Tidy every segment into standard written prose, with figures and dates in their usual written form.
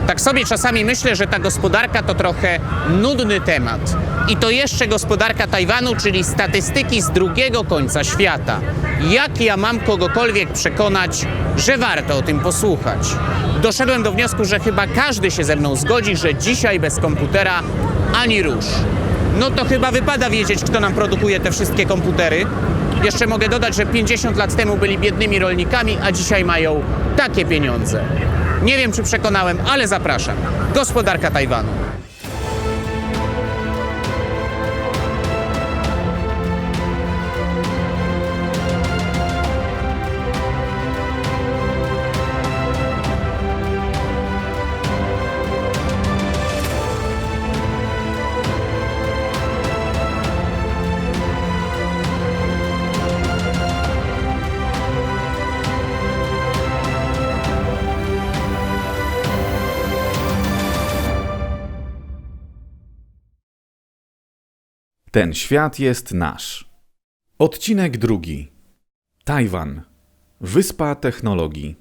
Tak sobie czasami myślę, że ta gospodarka to trochę nudny temat. I to jeszcze gospodarka Tajwanu, czyli statystyki z drugiego końca świata. Jak ja mam kogokolwiek przekonać, że warto o tym posłuchać? Doszedłem do wniosku, że chyba każdy się ze mną zgodzi, że dzisiaj bez komputera ani rusz. No to chyba wypada wiedzieć, kto nam produkuje te wszystkie komputery. Jeszcze mogę dodać, że 50 lat temu byli biednymi rolnikami, a dzisiaj mają takie pieniądze. Nie wiem, czy przekonałem, ale zapraszam. Gospodarka Tajwanu. Ten świat jest nasz. Odcinek 2. Tajwan. Wyspa technologii.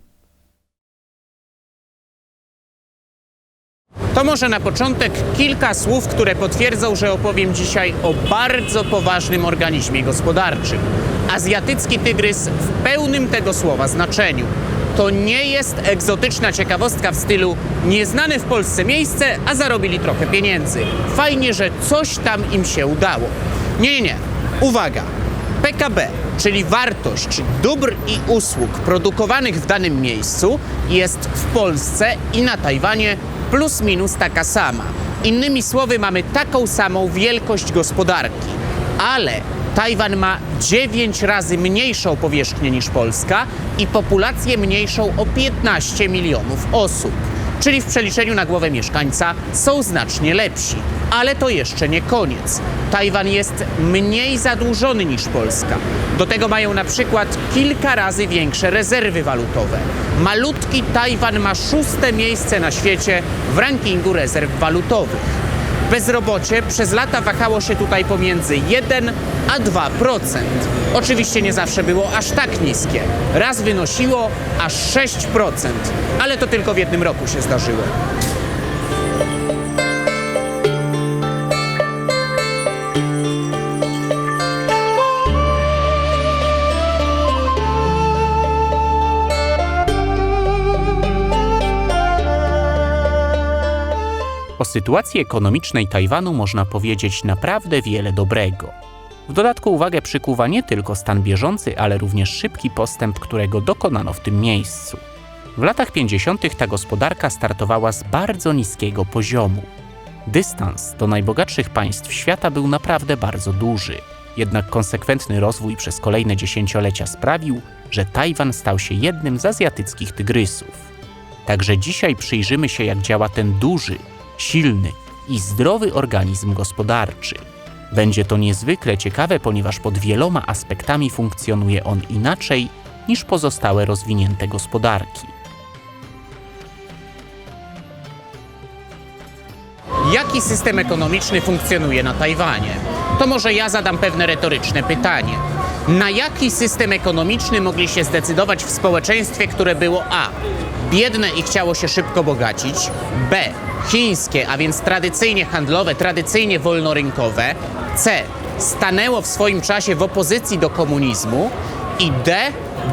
To może na początek kilka słów, które potwierdzą, że opowiem dzisiaj o bardzo poważnym organizmie gospodarczym. Azjatycki tygrys w pełnym tego słowa znaczeniu. To nie jest egzotyczna ciekawostka w stylu nieznane w Polsce miejsce, a zarobili trochę pieniędzy. Fajnie, że coś tam im się udało. Nie. Uwaga! PKB, czyli wartość dóbr i usług produkowanych w danym miejscu, jest w Polsce i na Tajwanie plus minus taka sama. Innymi słowy, mamy taką samą wielkość gospodarki, ale Tajwan ma 9 razy mniejszą powierzchnię niż Polska i populację mniejszą o 15 milionów osób. Czyli w przeliczeniu na głowę mieszkańca są znacznie lepsi. Ale to jeszcze nie koniec. Tajwan jest mniej zadłużony niż Polska. Do tego mają na przykład kilka razy większe rezerwy walutowe. Malutki Tajwan ma 6. miejsce na świecie w rankingu rezerw walutowych. Bezrobocie przez lata wahało się tutaj pomiędzy 1 a 2%. Oczywiście nie zawsze było aż tak niskie. Raz wynosiło aż 6%, ale to tylko w jednym roku się zdarzyło. O sytuacji ekonomicznej Tajwanu można powiedzieć naprawdę wiele dobrego. W dodatku uwagę przykuwa nie tylko stan bieżący, ale również szybki postęp, którego dokonano w tym miejscu. W latach 50. ta gospodarka startowała z bardzo niskiego poziomu. Dystans do najbogatszych państw świata był naprawdę bardzo duży. Jednak konsekwentny rozwój przez kolejne dziesięciolecia sprawił, że Tajwan stał się jednym z azjatyckich tygrysów. Także dzisiaj przyjrzymy się, jak działa ten duży, silny i zdrowy organizm gospodarczy. Będzie to niezwykle ciekawe, ponieważ pod wieloma aspektami funkcjonuje on inaczej niż pozostałe rozwinięte gospodarki. Jaki system ekonomiczny funkcjonuje na Tajwanie? To może ja zadam pewne retoryczne pytanie. Na jaki system ekonomiczny mogli się zdecydować w społeczeństwie, które było a. biedne i chciało się szybko bogacić, b. chińskie, a więc tradycyjnie handlowe, tradycyjnie wolnorynkowe, c. stanęło w swoim czasie w opozycji do komunizmu i d.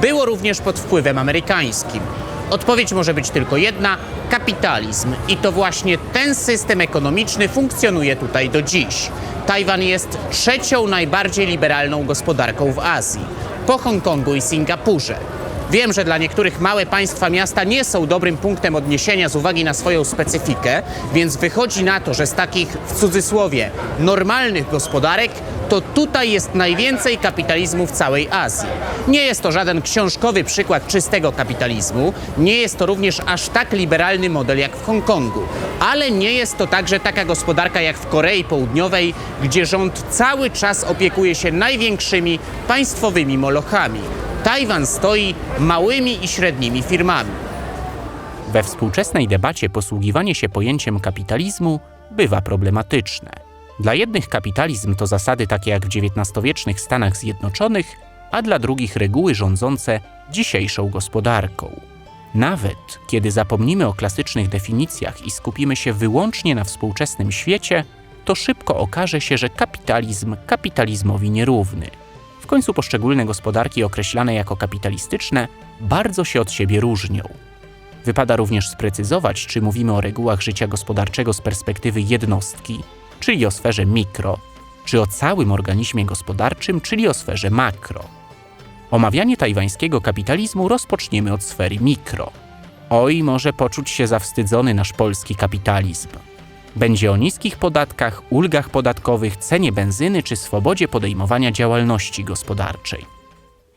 było również pod wpływem amerykańskim? Odpowiedź może być tylko jedna – kapitalizm. I to właśnie ten system ekonomiczny funkcjonuje tutaj do dziś. Tajwan jest 3. najbardziej liberalną gospodarką w Azji, po Hongkongu i Singapurze. Wiem, że dla niektórych małe państwa miasta nie są dobrym punktem odniesienia z uwagi na swoją specyfikę, więc wychodzi na to, że z takich, w cudzysłowie, normalnych gospodarek, to tutaj jest najwięcej kapitalizmu w całej Azji. Nie jest to żaden książkowy przykład czystego kapitalizmu, nie jest to również aż tak liberalny model jak w Hongkongu, ale nie jest to także taka gospodarka jak w Korei Południowej, gdzie rząd cały czas opiekuje się największymi państwowymi molochami. Tajwan stoi małymi i średnimi firmami. We współczesnej debacie posługiwanie się pojęciem kapitalizmu bywa problematyczne. Dla jednych kapitalizm to zasady takie jak w XIX-wiecznych Stanach Zjednoczonych, a dla drugich reguły rządzące dzisiejszą gospodarką. Nawet kiedy zapomnimy o klasycznych definicjach i skupimy się wyłącznie na współczesnym świecie, to szybko okaże się, że kapitalizm kapitalizmowi nierówny. W końcu poszczególne gospodarki określane jako kapitalistyczne bardzo się od siebie różnią. Wypada również sprecyzować, czy mówimy o regułach życia gospodarczego z perspektywy jednostki, czyli o sferze mikro, czy o całym organizmie gospodarczym, czyli o sferze makro. Omawianie tajwańskiego kapitalizmu rozpoczniemy od sfery mikro. Oj, może poczuć się zawstydzony nasz polski kapitalizm. Będzie o niskich podatkach, ulgach podatkowych, cenie benzyny czy swobodzie podejmowania działalności gospodarczej.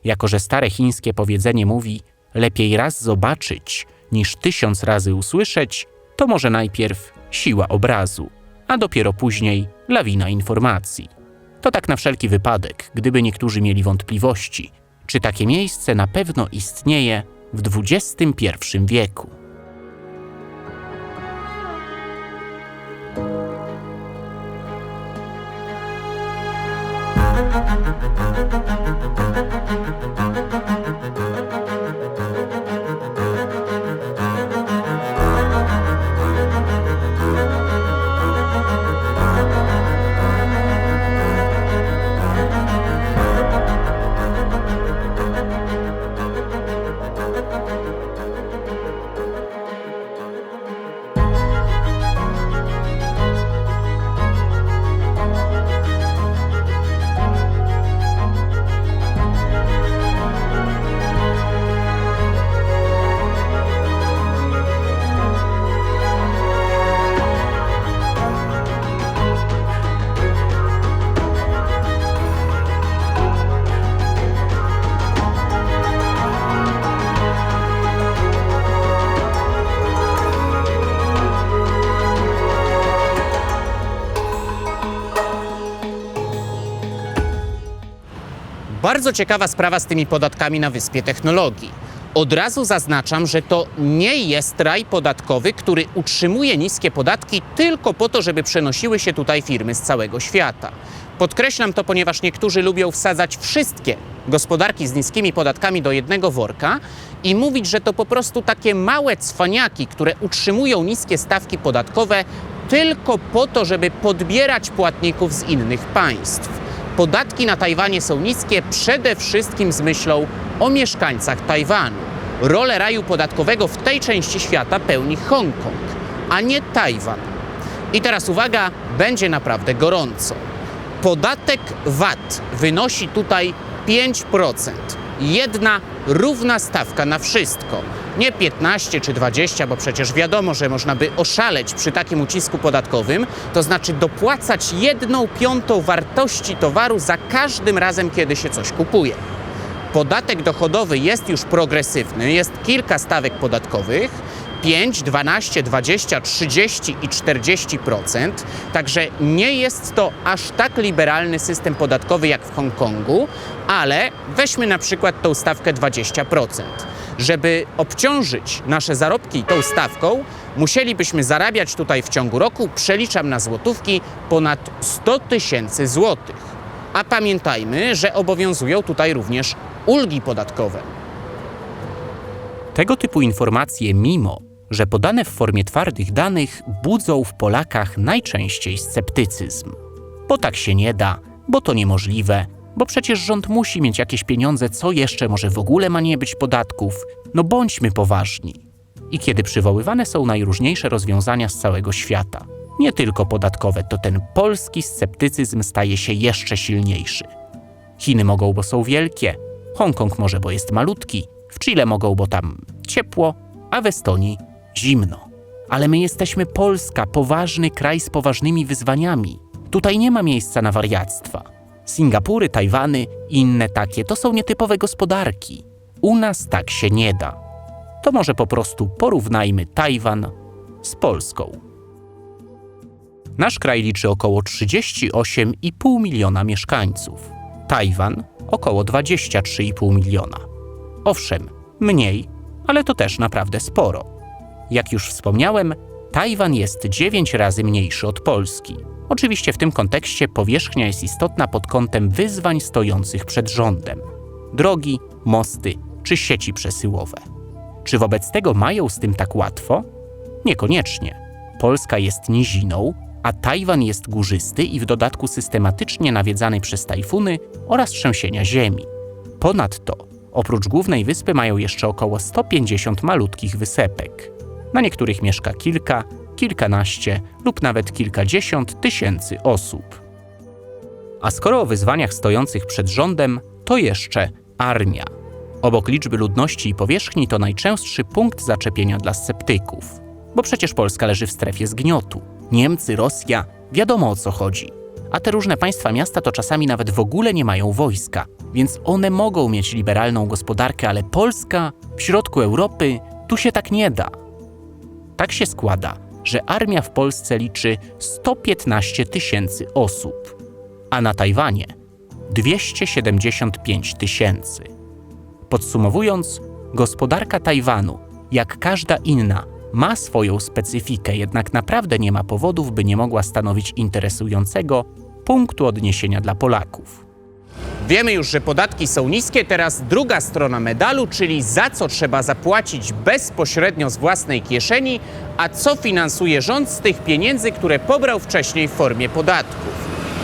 Jako że stare chińskie powiedzenie mówi lepiej raz zobaczyć niż 1000 razy usłyszeć, to może najpierw siła obrazu, a dopiero później lawina informacji. To tak na wszelki wypadek, gdyby niektórzy mieli wątpliwości, czy takie miejsce na pewno istnieje w XXI wieku. Bardzo ciekawa sprawa z tymi podatkami na Wyspie Technologii. Od razu zaznaczam, że to nie jest raj podatkowy, który utrzymuje niskie podatki tylko po to, żeby przenosiły się tutaj firmy z całego świata. Podkreślam to, ponieważ niektórzy lubią wsadzać wszystkie gospodarki z niskimi podatkami do jednego worka i mówić, że to po prostu takie małe cwaniaki, które utrzymują niskie stawki podatkowe tylko po to, żeby podbierać płatników z innych państw. Podatki na Tajwanie są niskie przede wszystkim z myślą o mieszkańcach Tajwanu. Rolę raju podatkowego w tej części świata pełni Hongkong, a nie Tajwan. I teraz uwaga, będzie naprawdę gorąco. Podatek VAT wynosi tutaj 5%. Jedna równa stawka na wszystko. Nie 15 czy 20, bo przecież wiadomo, że można by oszaleć przy takim ucisku podatkowym, to znaczy dopłacać 1/5 wartości towaru za każdym razem, kiedy się coś kupuje. Podatek dochodowy jest już progresywny, jest kilka stawek podatkowych, 5, 12, 20, 30 i 40%, także nie jest to aż tak liberalny system podatkowy jak w Hongkongu, ale weźmy na przykład tą stawkę 20%. Żeby obciążyć nasze zarobki tą stawką, musielibyśmy zarabiać tutaj w ciągu roku, przeliczam na złotówki, ponad 100 000 złotych. A pamiętajmy, że obowiązują tutaj również ulgi podatkowe. Tego typu informacje, mimo że podane w formie twardych danych, budzą w Polakach najczęściej sceptycyzm. Bo tak się nie da, bo to niemożliwe, bo przecież rząd musi mieć jakieś pieniądze, co jeszcze może w ogóle ma nie być podatków. No bądźmy poważni. I kiedy przywoływane są najróżniejsze rozwiązania z całego świata, nie tylko podatkowe, to ten polski sceptycyzm staje się jeszcze silniejszy. Chiny mogą, bo są wielkie, Hongkong może, bo jest malutki, w Chile mogą, bo tam ciepło, a w Estonii zimno. Ale my jesteśmy Polska, poważny kraj z poważnymi wyzwaniami. Tutaj nie ma miejsca na wariactwa. Singapury, Tajwany i inne takie to są nietypowe gospodarki. U nas tak się nie da. To może po prostu porównajmy Tajwan z Polską. Nasz kraj liczy około 38,5 miliona mieszkańców. Tajwan około 23,5 miliona. Owszem, mniej, ale to też naprawdę sporo. Jak już wspomniałem, Tajwan jest 9 razy mniejszy od Polski. Oczywiście w tym kontekście powierzchnia jest istotna pod kątem wyzwań stojących przed rządem. Drogi, mosty czy sieci przesyłowe. Czy wobec tego mają z tym tak łatwo? Niekoniecznie. Polska jest niziną, a Tajwan jest górzysty i w dodatku systematycznie nawiedzany przez tajfuny oraz trzęsienia ziemi. Ponadto, oprócz głównej wyspy mają jeszcze około 150 malutkich wysepek. Na niektórych mieszka kilka, kilkanaście lub nawet kilkadziesiąt tysięcy osób. A skoro o wyzwaniach stojących przed rządem, to jeszcze armia. Obok liczby ludności i powierzchni to najczęstszy punkt zaczepienia dla sceptyków. Bo przecież Polska leży w strefie zgniotu. Niemcy, Rosja, wiadomo o co chodzi. A te różne państwa miasta to czasami nawet w ogóle nie mają wojska, więc one mogą mieć liberalną gospodarkę, ale Polska w środku Europy, tu się tak nie da. Tak się składa, że armia w Polsce liczy 115 tysięcy osób, a na Tajwanie 275 tysięcy. Podsumowując, gospodarka Tajwanu, jak każda inna, ma swoją specyfikę, jednak naprawdę nie ma powodów, by nie mogła stanowić interesującego punktu odniesienia dla Polaków. Wiemy już, że podatki są niskie, teraz druga strona medalu, czyli za co trzeba zapłacić bezpośrednio z własnej kieszeni, a co finansuje rząd z tych pieniędzy, które pobrał wcześniej w formie podatków.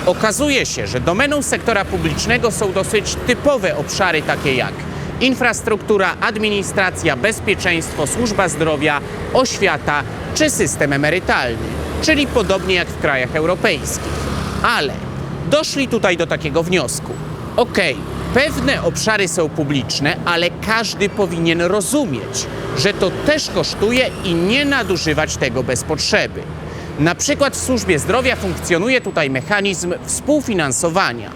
Okazuje się, że domeną sektora publicznego są dosyć typowe obszary takie jak infrastruktura, administracja, bezpieczeństwo, służba zdrowia, oświata czy system emerytalny, czyli podobnie jak w krajach europejskich. Ale doszli tutaj do takiego wniosku. Pewne obszary są publiczne, ale każdy powinien rozumieć, że to też kosztuje i nie nadużywać tego bez potrzeby. Na przykład w służbie zdrowia funkcjonuje tutaj mechanizm współfinansowania.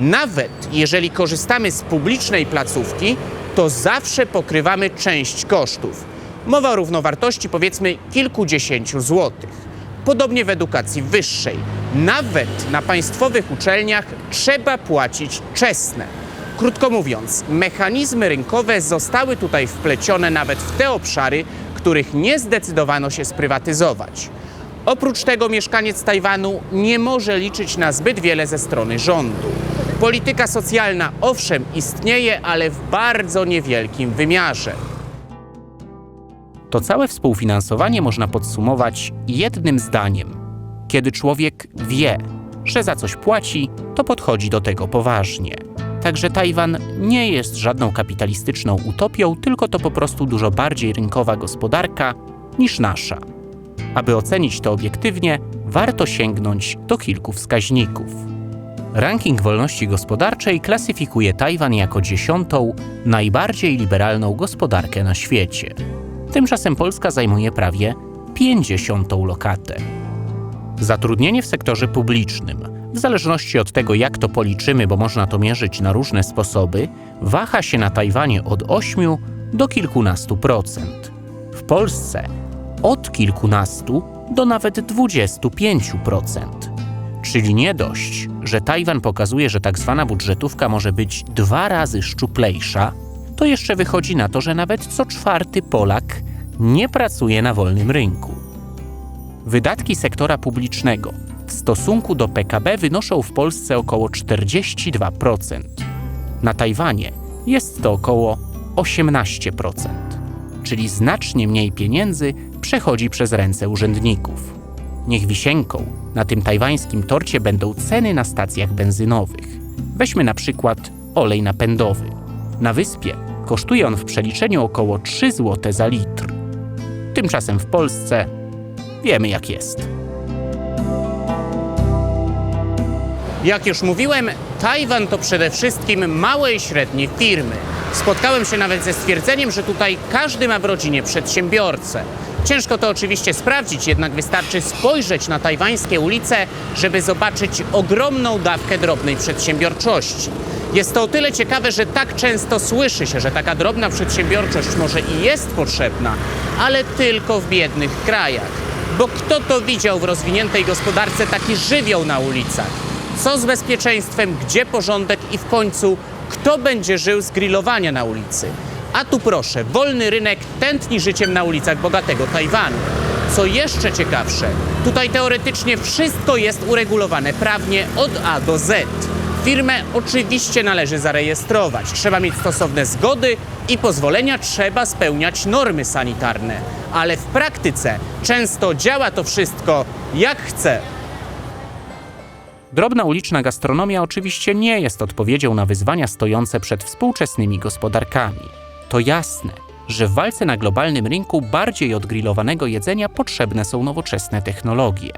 Nawet jeżeli korzystamy z publicznej placówki, to zawsze pokrywamy część kosztów. Mowa o równowartości powiedzmy kilkudziesięciu złotych. Podobnie w edukacji wyższej. Nawet na państwowych uczelniach trzeba płacić czesne. Krótko mówiąc, mechanizmy rynkowe zostały tutaj wplecione nawet w te obszary, których nie zdecydowano się sprywatyzować. Oprócz tego mieszkaniec Tajwanu nie może liczyć na zbyt wiele ze strony rządu. Polityka socjalna owszem istnieje, ale w bardzo niewielkim wymiarze. To całe współfinansowanie można podsumować jednym zdaniem. Kiedy człowiek wie, że za coś płaci, to podchodzi do tego poważnie. Także Tajwan nie jest żadną kapitalistyczną utopią, tylko to po prostu dużo bardziej rynkowa gospodarka niż nasza. Aby ocenić to obiektywnie, warto sięgnąć do kilku wskaźników. Ranking wolności gospodarczej klasyfikuje Tajwan jako 10. najbardziej liberalną gospodarkę na świecie. Tymczasem Polska zajmuje prawie 50. lokatę. Zatrudnienie w sektorze publicznym, w zależności od tego, jak to policzymy, bo można to mierzyć na różne sposoby, waha się na Tajwanie od 8 do kilkunastu procent. W Polsce od kilkunastu do nawet 25%. Czyli nie dość, że Tajwan pokazuje, że tak zwana budżetówka może być 2 razy szczuplejsza, to jeszcze wychodzi na to, że nawet co 4. Polak nie pracuje na wolnym rynku. Wydatki sektora publicznego w stosunku do PKB wynoszą w Polsce około 42%. Na Tajwanie jest to około 18%, czyli znacznie mniej pieniędzy przechodzi przez ręce urzędników. Niech wisienką na tym tajwańskim torcie będą ceny na stacjach benzynowych. Weźmy na przykład olej napędowy. Na wyspie kosztuje on w przeliczeniu około 3 zł za litr. Tymczasem w Polsce wiemy jak jest. Jak już mówiłem, Tajwan to przede wszystkim małe i średnie firmy. Spotkałem się nawet ze stwierdzeniem, że tutaj każdy ma w rodzinie przedsiębiorcę. Ciężko to oczywiście sprawdzić, jednak wystarczy spojrzeć na tajwańskie ulice, żeby zobaczyć ogromną dawkę drobnej przedsiębiorczości. Jest to o tyle ciekawe, że tak często słyszy się, że taka drobna przedsiębiorczość może i jest potrzebna, ale tylko w biednych krajach. Bo kto to widział w rozwiniętej gospodarce taki żywioł na ulicach? Co z bezpieczeństwem, gdzie porządek i w końcu kto będzie żył z grillowania na ulicy? A tu proszę, wolny rynek tętni życiem na ulicach bogatego Tajwanu. Co jeszcze ciekawsze, tutaj teoretycznie wszystko jest uregulowane prawnie od A do Z. Firmę oczywiście należy zarejestrować. Trzeba mieć stosowne zgody i pozwolenia, trzeba spełniać normy sanitarne. Ale w praktyce często działa to wszystko jak chce. Drobna uliczna gastronomia oczywiście nie jest odpowiedzią na wyzwania stojące przed współczesnymi gospodarkami. To jasne, że w walce na globalnym rynku bardziej od grillowanego jedzenia potrzebne są nowoczesne technologie.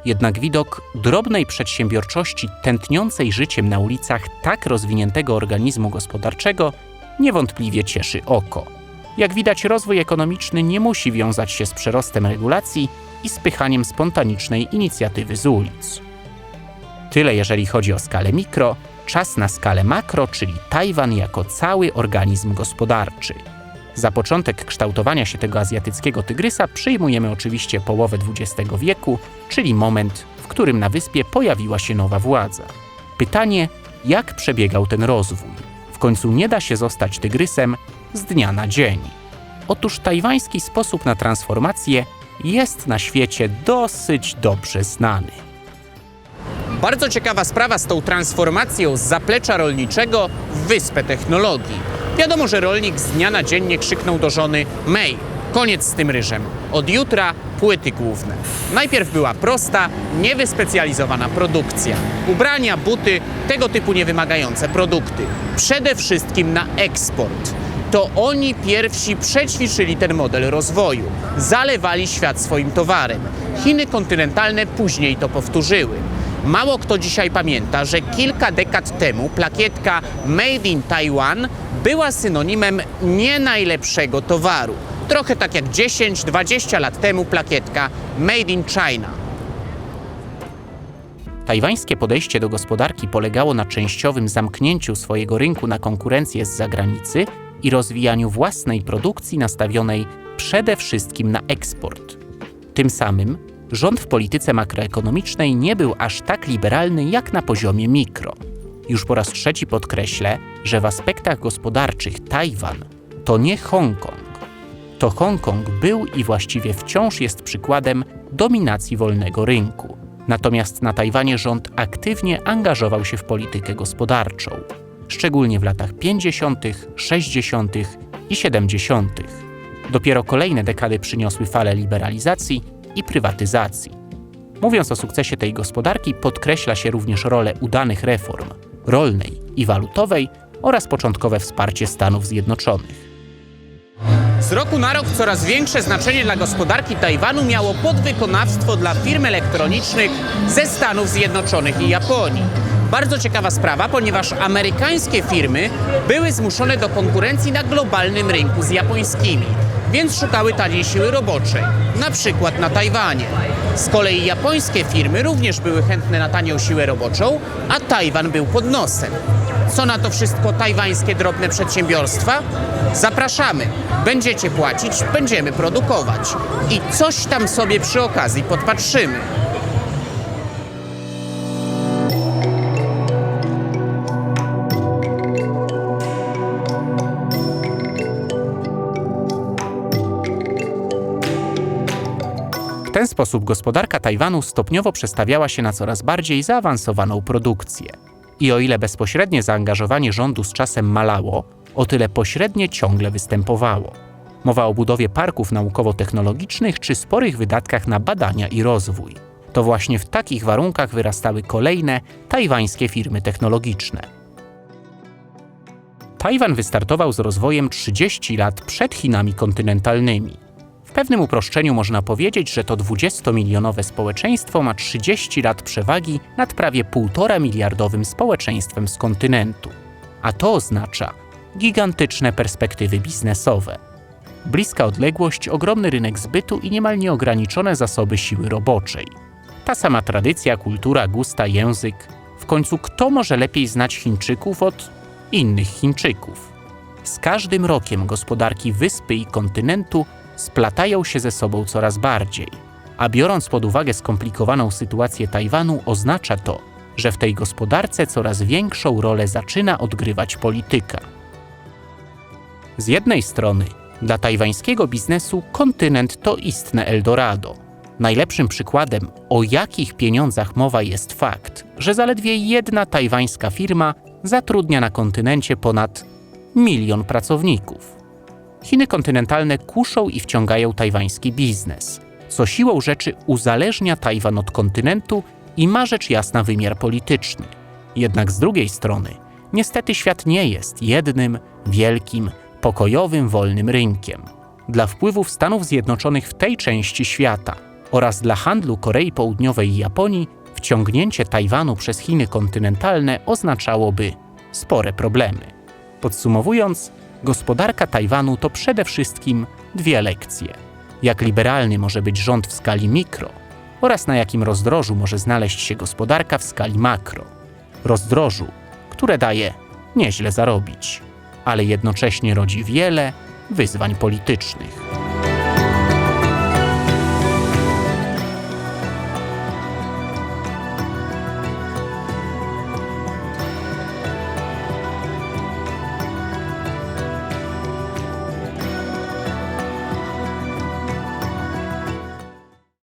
Jednak widok drobnej przedsiębiorczości tętniącej życiem na ulicach tak rozwiniętego organizmu gospodarczego niewątpliwie cieszy oko. Jak widać, rozwój ekonomiczny nie musi wiązać się z przerostem regulacji i spychaniem spontanicznej inicjatywy z ulic. Tyle jeżeli chodzi o skalę mikro, czas na skalę makro, czyli Tajwan jako cały organizm gospodarczy. Za początek kształtowania się tego azjatyckiego tygrysa przyjmujemy oczywiście połowę XX wieku, czyli moment, w którym na wyspie pojawiła się nowa władza. Pytanie, jak przebiegał ten rozwój? W końcu nie da się zostać tygrysem z dnia na dzień. Otóż tajwański sposób na transformację jest na świecie dosyć dobrze znany. Bardzo ciekawa sprawa z tą transformacją z zaplecza rolniczego w wyspę technologii. Wiadomo, że rolnik z dnia na dzień nie krzyknął do żony: May, koniec z tym ryżem. Od jutra płyty główne. Najpierw była prosta, niewyspecjalizowana produkcja. Ubrania, buty, tego typu niewymagające produkty. Przede wszystkim na eksport. To oni pierwsi przećwiczyli ten model rozwoju. Zalewali świat swoim towarem. Chiny kontynentalne później to powtórzyły. Mało kto dzisiaj pamięta, że kilka dekad temu plakietka Made in Taiwan była synonimem nie najlepszego towaru. Trochę tak jak 10-20 lat temu plakietka Made in China. Tajwańskie podejście do gospodarki polegało na częściowym zamknięciu swojego rynku na konkurencję z zagranicy i rozwijaniu własnej produkcji nastawionej przede wszystkim na eksport. Tym samym rząd w polityce makroekonomicznej nie był aż tak liberalny jak na poziomie mikro. Już po raz trzeci podkreślę, że w aspektach gospodarczych Tajwan to nie Hongkong. To Hongkong był i właściwie wciąż jest przykładem dominacji wolnego rynku. Natomiast na Tajwanie rząd aktywnie angażował się w politykę gospodarczą, szczególnie w latach 50., 60. i 70. Dopiero kolejne dekady przyniosły falę liberalizacji i prywatyzacji. Mówiąc o sukcesie tej gospodarki, podkreśla się również rolę udanych reform rolnej i walutowej oraz początkowe wsparcie Stanów Zjednoczonych. Z roku na rok coraz większe znaczenie dla gospodarki Tajwanu miało podwykonawstwo dla firm elektronicznych ze Stanów Zjednoczonych i Japonii. Bardzo ciekawa sprawa, ponieważ amerykańskie firmy były zmuszone do konkurencji na globalnym rynku z japońskimi, więc szukały taniej siły roboczej, na przykład na Tajwanie. Z kolei japońskie firmy również były chętne na tanią siłę roboczą, a Tajwan był pod nosem. Co na to wszystko tajwańskie drobne przedsiębiorstwa? Zapraszamy. Będziecie płacić, będziemy produkować. I coś tam sobie przy okazji podpatrzymy. W ten sposób gospodarka Tajwanu stopniowo przestawiała się na coraz bardziej zaawansowaną produkcję. I o ile bezpośrednie zaangażowanie rządu z czasem malało, o tyle pośrednie ciągle występowało. Mowa o budowie parków naukowo-technologicznych czy sporych wydatkach na badania i rozwój. To właśnie w takich warunkach wyrastały kolejne tajwańskie firmy technologiczne. Tajwan wystartował z rozwojem 30 lat przed Chinami kontynentalnymi. W pewnym uproszczeniu można powiedzieć, że to 20-milionowe społeczeństwo ma 30 lat przewagi nad prawie 1,5 miliardowym społeczeństwem z kontynentu. A to oznacza gigantyczne perspektywy biznesowe. Bliska odległość, ogromny rynek zbytu i niemal nieograniczone zasoby siły roboczej. Ta sama tradycja, kultura, gusta, język. W końcu kto może lepiej znać Chińczyków od innych Chińczyków? Z każdym rokiem gospodarki wyspy i kontynentu splatają się ze sobą coraz bardziej, a biorąc pod uwagę skomplikowaną sytuację Tajwanu, oznacza to, że w tej gospodarce coraz większą rolę zaczyna odgrywać polityka. Z jednej strony, dla tajwańskiego biznesu kontynent to istne Eldorado. Najlepszym przykładem, o jakich pieniądzach mowa, jest fakt, że zaledwie jedna tajwańska firma zatrudnia na kontynencie ponad 1 milion pracowników. Chiny kontynentalne kuszą i wciągają tajwański biznes, co siłą rzeczy uzależnia Tajwan od kontynentu i ma rzecz jasna wymiar polityczny. Jednak z drugiej strony, niestety świat nie jest jednym, wielkim, pokojowym, wolnym rynkiem. Dla wpływów Stanów Zjednoczonych w tej części świata oraz dla handlu Korei Południowej i Japonii wciągnięcie Tajwanu przez Chiny kontynentalne oznaczałoby spore problemy. Podsumowując, gospodarka Tajwanu to przede wszystkim 2 lekcje. Jak liberalny może być rząd w skali mikro oraz na jakim rozdrożu może znaleźć się gospodarka w skali makro. Rozdrożu, które daje nieźle zarobić, ale jednocześnie rodzi wiele wyzwań politycznych.